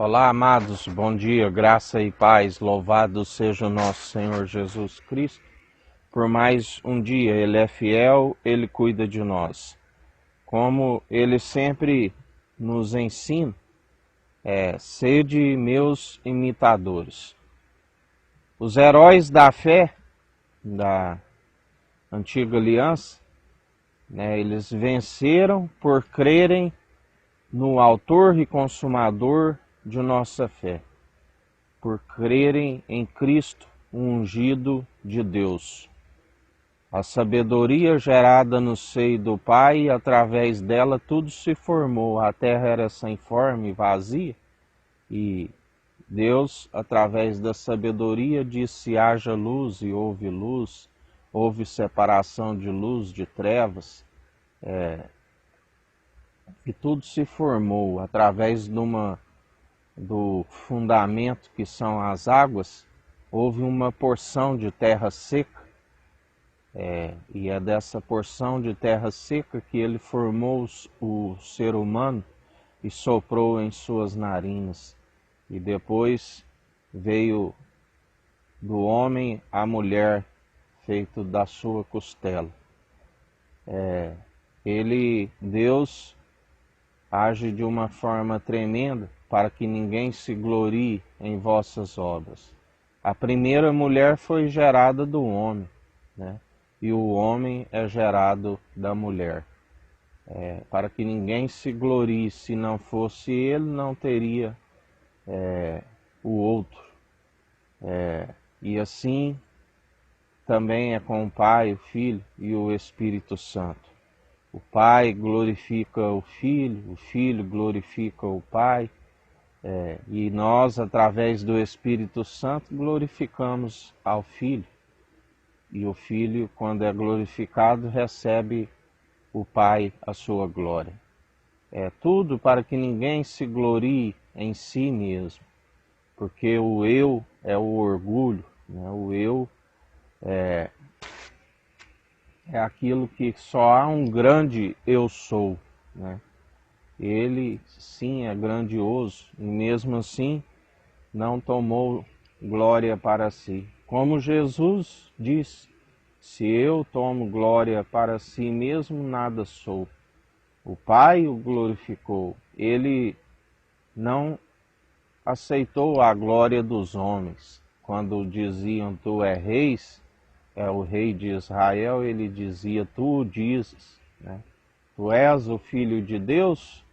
Olá, amados, bom dia, graça e paz, louvado seja o nosso Senhor Jesus Cristo. Por mais um dia, Ele é fiel, Ele cuida de nós. Como Ele sempre nos ensina, sede meus imitadores. Os heróis da fé, da antiga aliança, eles venceram por crerem no autor e consumador de nossa fé, por crerem em Cristo, o ungido de Deus. A sabedoria gerada no seio do Pai, e através dela tudo se formou. A terra era sem forma e vazia, e Deus, através da sabedoria, disse: haja luz, e houve luz. Houve separação de luz, de trevas, e tudo se formou através do fundamento que são as águas. Houve uma porção de terra seca, e é dessa porção de terra seca que ele formou o ser humano e soprou em suas narinas. E depois veio do homem a mulher, feito da sua costela. Deus age de uma forma tremenda para que ninguém se glorie em vossas obras. A primeira mulher foi gerada do homem, e o homem é gerado da mulher. Para que ninguém se glorie, se não fosse ele, não teria o outro. E assim também é com o Pai, o Filho e o Espírito Santo. O Pai glorifica o Filho glorifica o Pai, e nós, através do Espírito Santo, glorificamos ao Filho. E o Filho, quando é glorificado, recebe o Pai a sua glória. É tudo para que ninguém se glorie em si mesmo, porque o eu é o orgulho, O eu é aquilo que só há um grande eu sou, Ele sim é grandioso e mesmo assim não tomou glória para si. Como Jesus disse: se eu tomo glória para si mesmo, nada sou. O Pai o glorificou. Ele não aceitou a glória dos homens. Quando diziam: tu és reis, é o rei de Israel, ele dizia: tu o dizes, Tu és o Filho de Deus,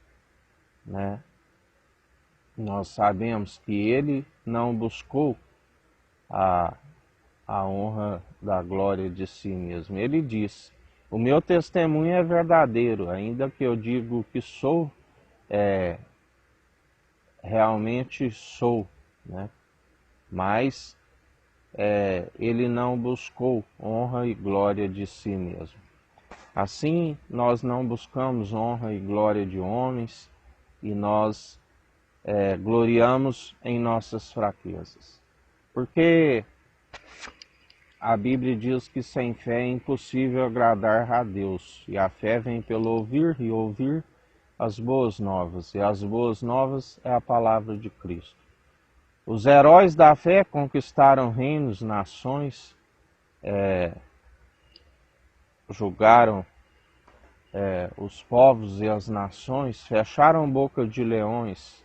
Nós sabemos que ele não buscou a honra da glória de si mesmo. Ele disse: o meu testemunho é verdadeiro, ainda que eu digo que sou, realmente sou, Mas ele não buscou honra e glória de si mesmo. Assim, nós não buscamos honra e glória de homens, e nós gloriamos em nossas fraquezas. Porque a Bíblia diz que sem fé é impossível agradar a Deus. E a fé vem pelo ouvir, e ouvir as boas novas. E as boas novas é a palavra de Cristo. Os heróis da fé conquistaram reinos, nações, julgaram os povos e as nações, fecharam boca de leões,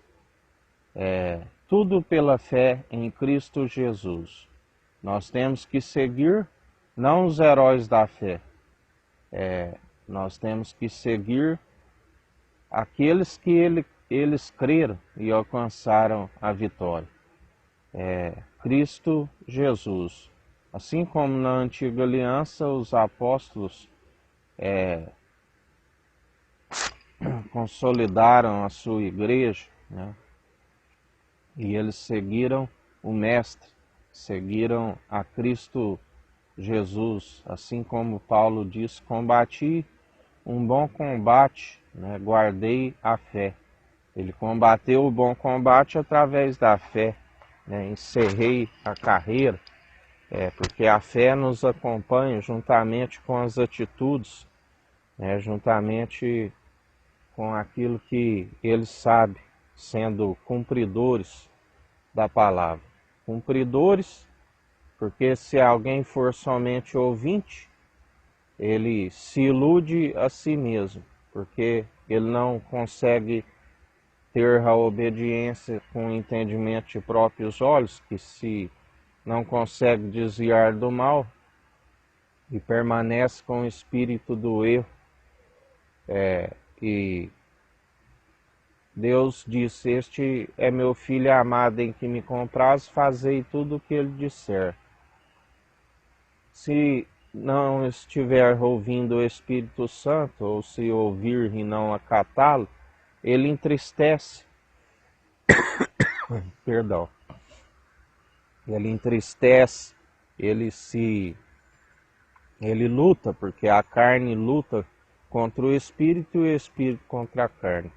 tudo pela fé em Cristo Jesus. Nós temos que seguir não os heróis da fé, nós temos que seguir aqueles que eles creram e alcançaram a vitória. Cristo Jesus. Assim como na antiga aliança os apóstolos consolidaram a sua igreja, e eles seguiram o Mestre, seguiram a Cristo Jesus, assim como Paulo diz: combati um bom combate, guardei a fé. Ele combateu o bom combate através da fé, encerrei a carreira, porque a fé nos acompanha juntamente com as atitudes, juntamente com aquilo que ele sabe sendo cumpridores da palavra. Cumpridores, porque se alguém for somente ouvinte, ele se ilude a si mesmo, porque ele não consegue ter a obediência com o entendimento de próprios olhos, que se não consegue desviar do mal e permanece com o espírito do erro. E Deus disse: este é meu filho amado em que me compraz, fazei tudo o que ele disser. Se não estiver ouvindo o Espírito Santo, ou se ouvir e não acatá-lo, ele entristece. Perdão. Ele entristece, ele luta, porque a carne luta contra o Espírito e o Espírito contra a carne.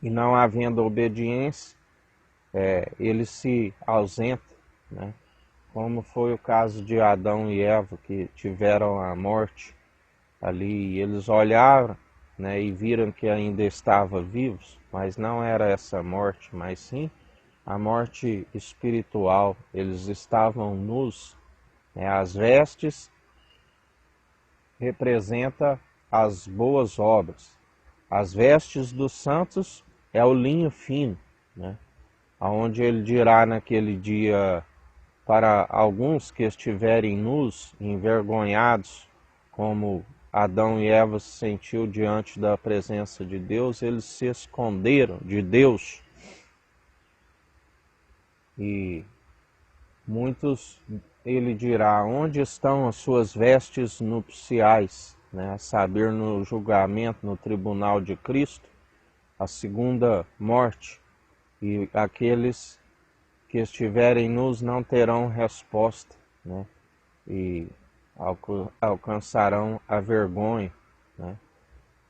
E não havendo obediência, ele se ausenta, né? Como foi o caso de Adão e Eva, que tiveram a morte ali, e eles olharam, né, e viram que ainda estavam vivos, mas não era essa morte, mas sim a morte espiritual. Eles estavam nus, né? As vestes representam as boas obras. As vestes dos santos é o linho fino, né? Onde ele dirá naquele dia para alguns que estiverem nus, envergonhados, como Adão e Eva se sentiu diante da presença de Deus, eles se esconderam de Deus. E muitos, ele dirá: onde estão as suas vestes nupciais? Né? A saber, no julgamento, no tribunal de Cristo, a segunda morte. E aqueles que estiverem nus não terão resposta, né? E alcançarão a vergonha, né?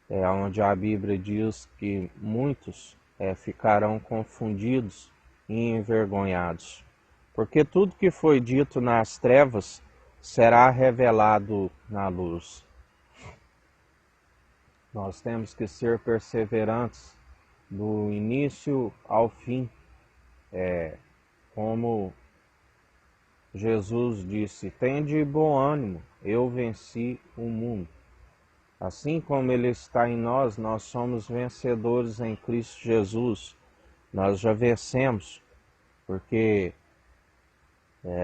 É onde a Bíblia diz que muitos ficarão confundidos e envergonhados, porque tudo que foi dito nas trevas será revelado na luz. Nós temos que ser perseverantes do início ao fim, como Jesus disse: tende bom ânimo, eu venci o mundo. Assim como Ele está em nós, nós somos vencedores em Cristo Jesus. Nós já vencemos, porque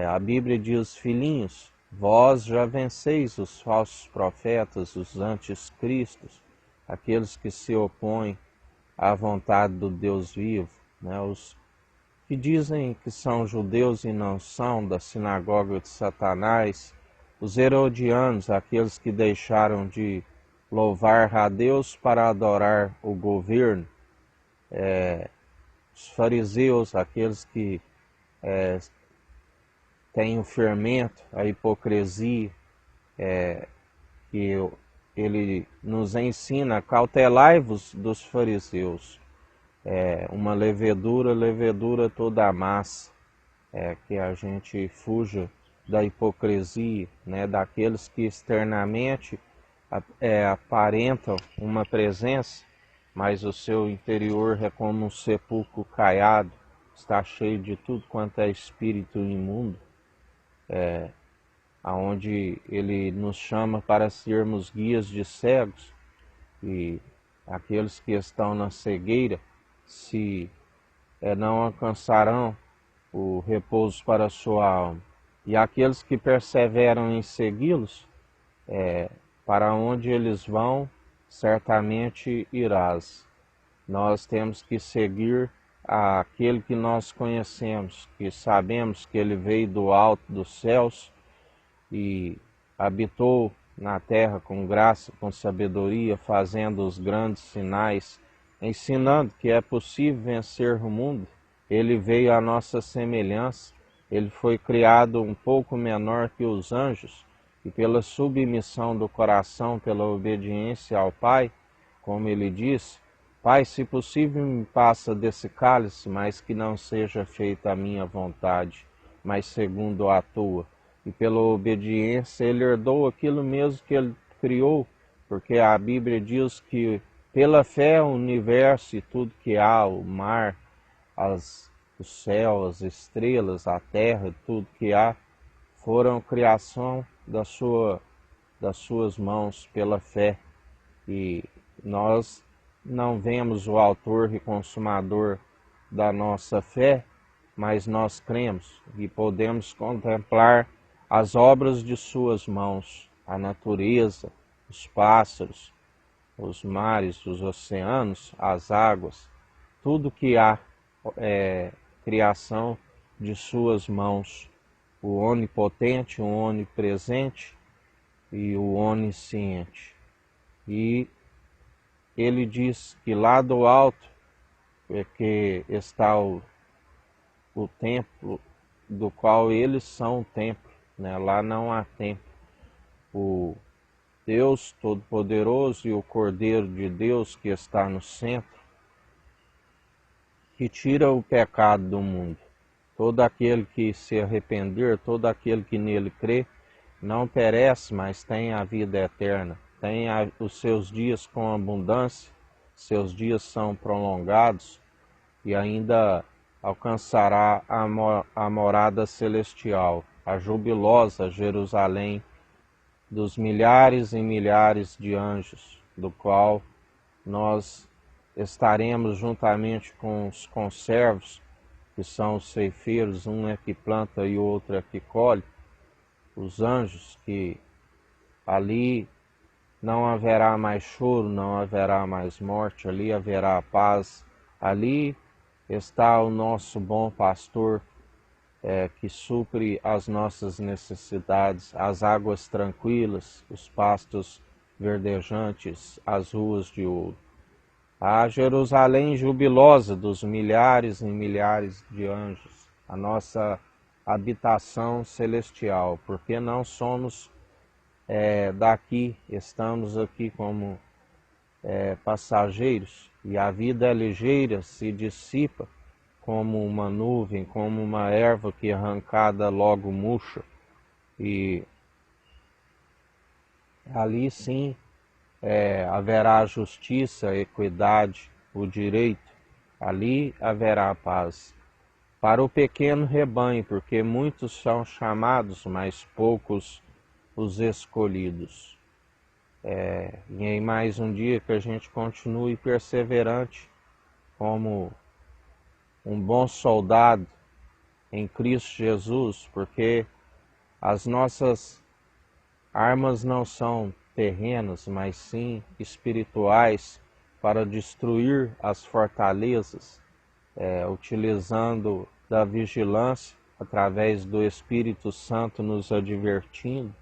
a Bíblia diz: filhinhos, vós já venceis os falsos profetas, os anticristos, aqueles que se opõem à vontade do Deus vivo, né? Os que dizem que são judeus e não são, da sinagoga de Satanás, os herodianos, aqueles que deixaram de louvar a Deus para adorar o governo, os fariseus, aqueles que têm o fermento, a hipocrisia, que ele nos ensina: cautelai-vos dos fariseus. Uma levedura toda a massa, que a gente fuja da hipocrisia, né, daqueles que externamente aparentam uma presença, mas o seu interior é como um sepulcro caiado, está cheio de tudo quanto é espírito imundo, aonde ele nos chama para sermos guias de cegos, e aqueles que estão na cegueira se não alcançarão o repouso para a sua alma. E aqueles que perseveram em segui-los, para onde eles vão, certamente irás. Nós temos que seguir aquele que nós conhecemos, que sabemos que ele veio do alto dos céus e habitou na terra com graça, com sabedoria, fazendo os grandes sinais, ensinando que é possível vencer o mundo. Ele veio à nossa semelhança, ele foi criado um pouco menor que os anjos, e pela submissão do coração, pela obediência ao Pai, como ele disse: Pai, se possível me passa desse cálice, mas que não seja feita a minha vontade, mas segundo a tua. E pela obediência ele herdou aquilo mesmo que ele criou, porque a Bíblia diz que Pela fé, o universo e tudo que há, o mar, o céu, as estrelas, a terra, tudo que há, foram criação das suas mãos pela fé. E nós não vemos o autor e consumador da nossa fé, mas nós cremos e podemos contemplar as obras de suas mãos, a natureza, os pássaros, os mares, os oceanos, as águas, tudo que há é criação de suas mãos, o onipotente, o onipresente e o onisciente. E ele diz que lá do alto é que está o templo do qual eles são o templo, né? Lá não há templo. O Deus Todo-Poderoso e o Cordeiro de Deus que está no centro, que tira o pecado do mundo. Todo aquele que se arrepender, todo aquele que nele crê, não perece, mas tem a vida eterna. Tem os seus dias com abundância, seus dias são prolongados e ainda alcançará a morada celestial, a jubilosa Jerusalém dos milhares e milhares de anjos, do qual nós estaremos juntamente com os conservos, que são os ceifeiros, um é que planta e o outro é que colhe, os anjos, que ali não haverá mais choro, não haverá mais morte, ali haverá paz, ali está o nosso bom pastor, que supre as nossas necessidades, as águas tranquilas, os pastos verdejantes, as ruas de ouro. A Jerusalém jubilosa dos milhares e milhares de anjos, a nossa habitação celestial, porque não somos daqui, estamos aqui como passageiros, e a vida é ligeira, se dissipa como uma nuvem, como uma erva que arrancada logo murcha. E ali sim haverá justiça, equidade, o direito, ali haverá paz. Para o pequeno rebanho, porque muitos são chamados, mas poucos os escolhidos. E em mais um dia que a gente continue perseverante como um bom soldado em Cristo Jesus, porque as nossas armas não são terrenas, mas sim espirituais, para destruir as fortalezas, utilizando da vigilância, através do Espírito Santo nos advertindo,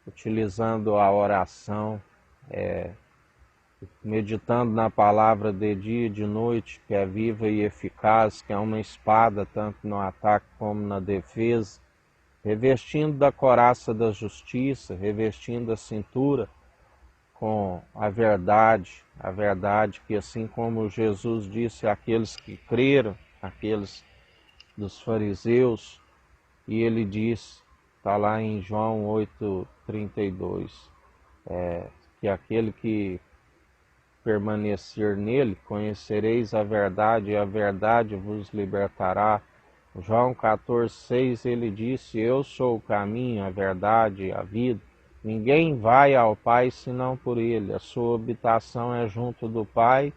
utilizando a oração, meditando na palavra de dia e de noite, que é viva e eficaz, que é uma espada tanto no ataque como na defesa, revestindo da couraça da justiça, revestindo a cintura com a verdade que assim como Jesus disse àqueles que creram, aqueles dos fariseus, e ele diz, está lá em João 8,32, que aquele que permanecer nele, conhecereis a verdade e a verdade vos libertará. João 14,6 ele disse, eu sou o caminho, a verdade e a vida. Ninguém vai ao Pai senão por ele. A sua habitação é junto do Pai,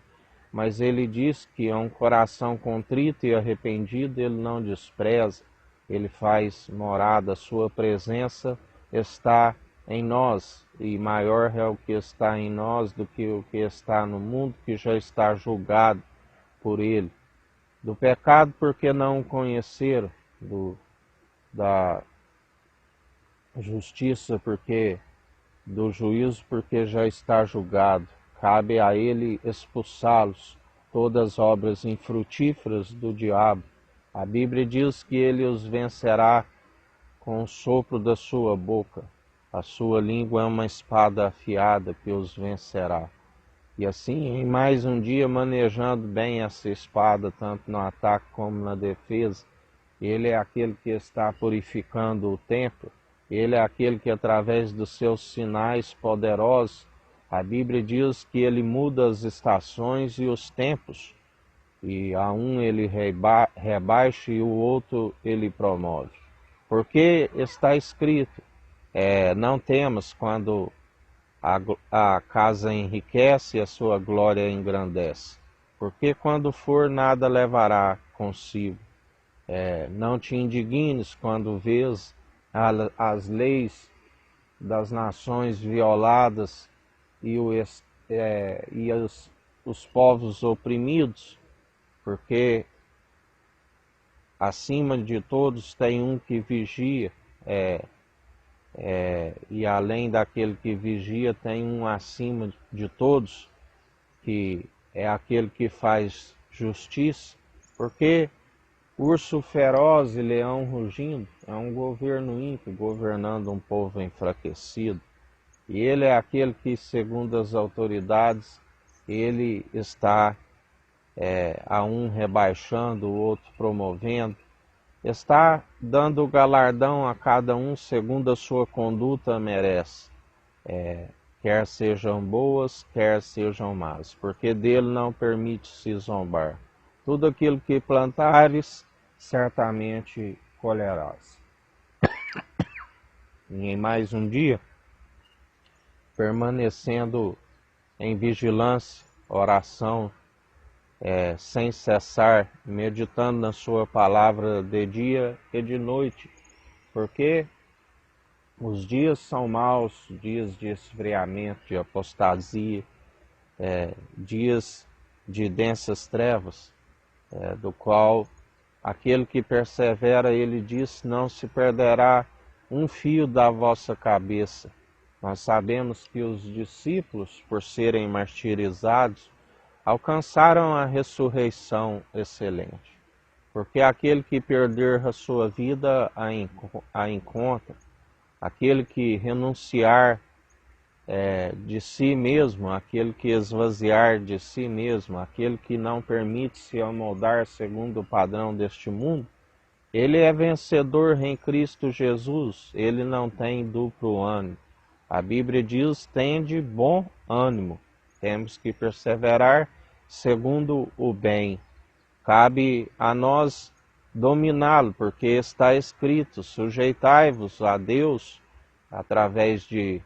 mas ele diz que é um coração contrito e arrependido, ele não despreza. Ele faz morada, a sua presença está em nós, e maior é o que está em nós do que o que está no mundo, que já está julgado por ele. Do pecado, porque não o conheceram, da justiça, porque do juízo, porque já está julgado. Cabe a ele expulsá-los, todas as obras infrutíferas do diabo. A Bíblia diz que ele os vencerá com o sopro da sua boca. A sua língua é uma espada afiada que os vencerá. E assim, em mais um dia, manejando bem essa espada, tanto no ataque como na defesa, ele é aquele que está purificando o templo, ele é aquele que, através dos seus sinais poderosos, A Bíblia diz que ele muda as estações e os tempos, e a um ele rebaixa e o outro ele promove. Porque está escrito, não temas quando a casa enriquece e a sua glória engrandece. Porque quando for, nada levará consigo. Não te indignes quando vês as leis das nações violadas e, os povos oprimidos, porque acima de todos tem um que vigia, e além daquele que vigia tem um acima de todos, que é aquele que faz justiça, porque urso feroz e leão rugindo é um governo ímpio governando um povo enfraquecido. E ele é aquele que, segundo as autoridades, ele está a um rebaixando, o outro promovendo, está dando galardão a cada um segundo a sua conduta merece, quer sejam boas, quer sejam más, porque dele não permite se zombar. Tudo aquilo que plantares, certamente colherás. E em mais um dia, permanecendo em vigilância, oração, sem cessar, meditando na sua palavra de dia e de noite, porque os dias são maus, dias de esfriamento, de apostasia, dias de densas trevas, do qual aquele que persevera, ele diz, não se perderá um fio da vossa cabeça. Nós sabemos que os discípulos, por serem martirizados, alcançaram a ressurreição excelente. Porque aquele que perder a sua vida a encontra, aquele que renunciar de si mesmo, aquele que esvaziar de si mesmo, aquele que não permite se amoldar segundo o padrão deste mundo, ele é vencedor em Cristo Jesus, ele não tem duplo ânimo. A Bíblia diz, tende bom ânimo, temos que perseverar segundo o bem. Cabe a nós dominá-lo, porque está escrito, sujeitai-vos a Deus através de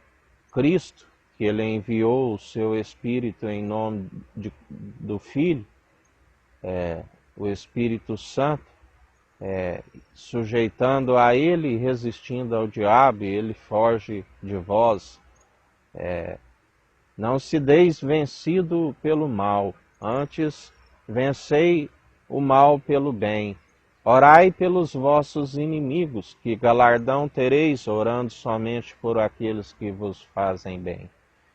Cristo, que ele enviou o seu Espírito em nome do Filho, o Espírito Santo, sujeitando a ele e resistindo ao diabo, e ele foge de vós. Não se deis vencido pelo mal, antes vencei o mal pelo bem. Orai pelos vossos inimigos, que galardão tereis orando somente por aqueles que vos fazem bem.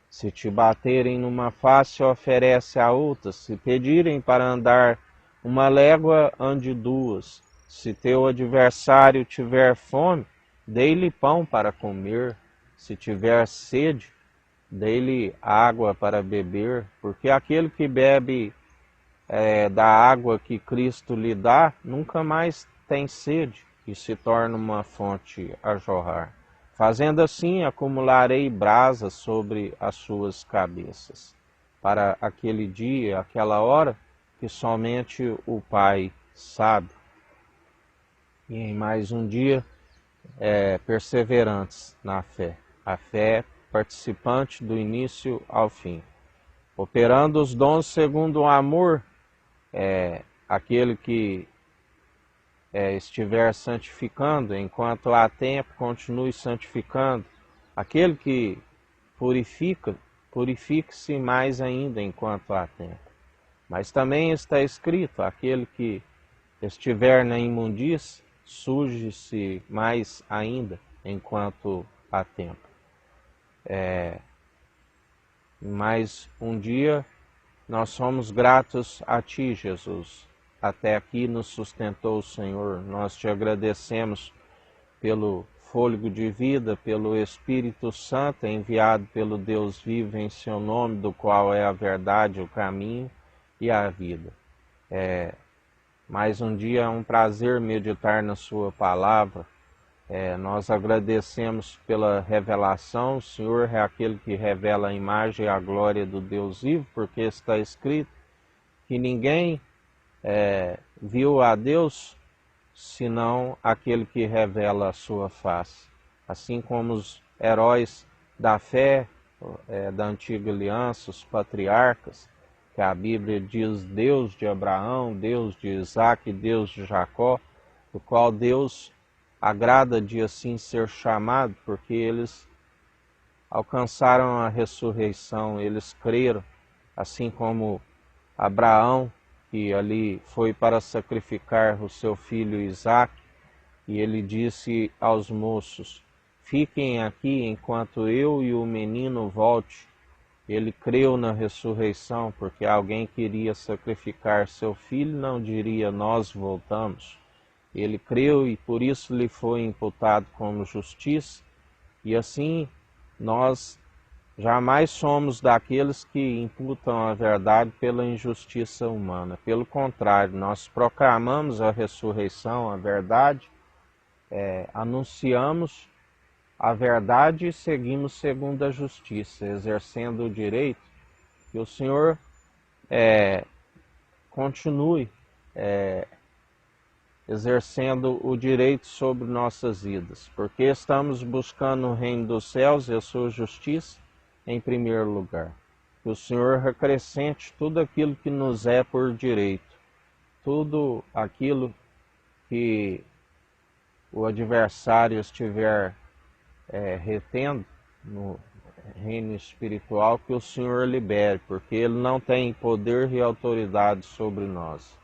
Se te baterem numa face, oferece a outra. Se pedirem para andar uma légua, ande duas. Se teu adversário tiver fome, dê-lhe pão para comer. Se tiver sede, dê-lhe água para beber, porque aquele que bebe da água que Cristo lhe dá, nunca mais tem sede e se torna uma fonte a jorrar. Fazendo assim, acumularei brasas sobre as suas cabeças, para aquele dia, aquela hora, que somente o Pai sabe. E em mais um dia, perseverantes na fé. A fé participante do início ao fim. Operando os dons segundo o amor, aquele que estiver santificando, enquanto há tempo, continue santificando. Aquele que purifica, purifique-se mais ainda enquanto há tempo. Mas também está escrito, aquele que estiver na imundície, suje-se mais ainda enquanto há tempo. Mais um dia, nós somos gratos a Ti, Jesus. Até aqui nos sustentou o Senhor. Nós Te agradecemos pelo fôlego de vida, pelo Espírito Santo enviado pelo Deus vivo em Seu nome, do qual é a verdade, o caminho e a vida. Mais um dia é um prazer meditar na Sua palavra, Nós agradecemos pela revelação. O Senhor é aquele que revela a imagem e a glória do Deus vivo, porque está escrito que ninguém viu a Deus senão aquele que revela a sua face. Assim como os heróis da fé, da antiga aliança, os patriarcas, que a Bíblia diz Deus de Abraão, Deus de Isaac, Deus de Jacó, do qual Deus agrada de assim ser chamado, porque eles alcançaram a ressurreição, eles creram, assim como Abraão, que ali foi para sacrificar o seu filho Isaque, e ele disse aos moços: fiquem aqui enquanto eu e o menino volte. Ele creu na ressurreição, porque alguém queria sacrificar seu filho, não diria nós voltamos. Ele creu e por isso lhe foi imputado como justiça, e assim nós jamais somos daqueles que imputam a verdade pela injustiça humana. Pelo contrário, nós proclamamos a ressurreição, a verdade, anunciamos a verdade e seguimos segundo a justiça, exercendo o direito. Que o Senhor continue exercendo o direito sobre nossas vidas, porque estamos buscando o reino dos céus e a sua justiça em primeiro lugar. Que o Senhor acrescente tudo aquilo que nos é por direito, tudo aquilo que o adversário estiver retendo no reino espiritual, que o Senhor libere, porque Ele não tem poder e autoridade sobre nós.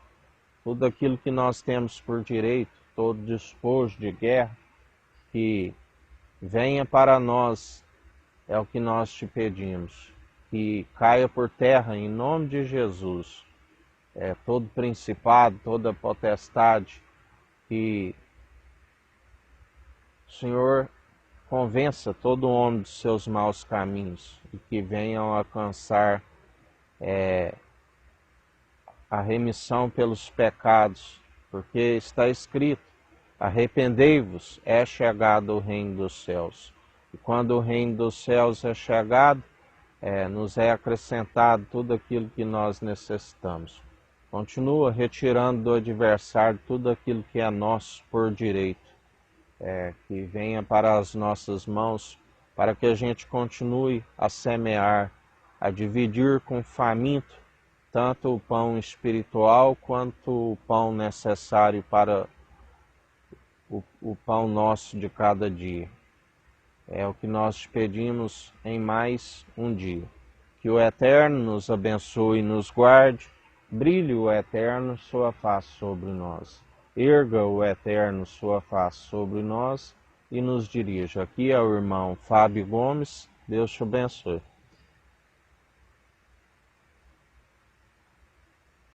Tudo aquilo que nós temos por direito, todo despojo de guerra, que venha para nós, é o que nós te pedimos. Que caia por terra em nome de Jesus. Todo principado, toda potestade, que o Senhor convença todo homem dos seus maus caminhos e que venham alcançar a remissão pelos pecados, porque está escrito: arrependei-vos, é chegado o reino dos céus. E quando o reino dos céus é chegado, nos é acrescentado tudo aquilo que nós necessitamos. Continua retirando do adversário tudo aquilo que é nosso por direito, que venha para as nossas mãos, para que a gente continue a semear, a dividir com faminto, tanto o pão espiritual quanto o pão necessário para o pão nosso de cada dia. É o que nós te pedimos em mais um dia. Que o Eterno nos abençoe e nos guarde, brilhe o Eterno sua face sobre nós. Erga o Eterno sua face sobre nós e nos dirija. Aqui é o irmão Fábio Gomes. Deus te abençoe.